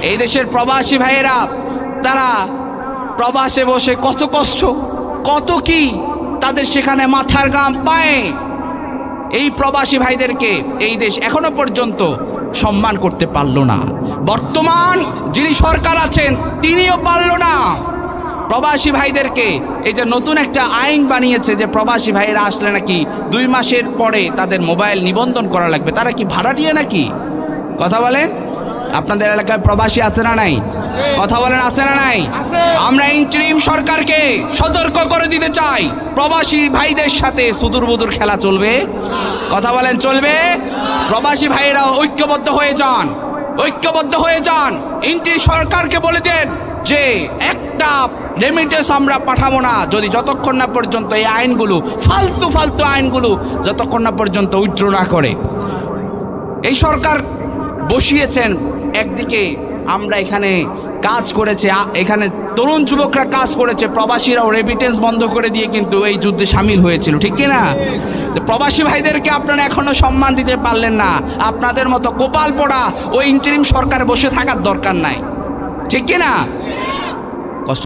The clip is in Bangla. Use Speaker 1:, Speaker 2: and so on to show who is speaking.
Speaker 1: এই দেশের প্রবাসী ভাইয়েরা তারা প্রবাসে বসে কত কষ্ট, কত কি তাদের সেখানে মাথার ঘাম পায়ে, এই প্রবাসী ভাইদেরকে এই দেশ এখনো পর্যন্ত সম্মান করতে পারল না। বর্তমান যিনি সরকার আছেন তিনিও পারল না প্রবাসী ভাইদেরকে। এই যে নতুন একটা আইন বানিয়েছে যে প্রবাসী ভাইয়েরা আসলে নাকি 2 মাসের পরে তাদের মোবাইল নিবন্ধন করা লাগবে। তারা কি ভাড়া দিয়ে নাকি? কথা বলেন, আপনাদের এলাকায় প্রবাসী আছে না নাই? কথা বলেন, আছে না নাই? আমরা ইন্টারিম সরকারকে সতর্ক করে দিতে চাই, প্রবাসী ভাইদের সাথে সুদূর বুদুর খেলা চলবে। কথা বলেন, চলবে? প্রবাসী ভাইরা ঐক্যবদ্ধ হয়ে যান, ঐক্যবদ্ধ হয়ে যান। ইন্টারিম সরকারকে বলে দেন যে একটা রেমিটেন্স আমরা পাঠাবো না যদি যতক্ষণ না পর্যন্ত এই আইনগুলো, ফালতু ফালতু আইনগুলো যতক্ষণ না পর্যন্ত উইথড্র না করে। এই সরকার বসিয়েছেন, একদিকে আমরা এখানে কাজ করেছে, এখানে তরুণ যুবকরা কাজ করেছে, প্রবাসীরাও রেমিটেন্স বন্ধ করে দিয়ে কিন্তু এই যুদ্ধে সামিল হয়েছিল, ঠিক কিনা? তো প্রবাসী ভাইদেরকে আপনারা এখনো সম্মান দিতে পারলেন না। আপনাদের মতো কোপাল পড়া ওই ইন্টারিম সরকার বসে থাকার দরকার নাই, ঠিক কিনা?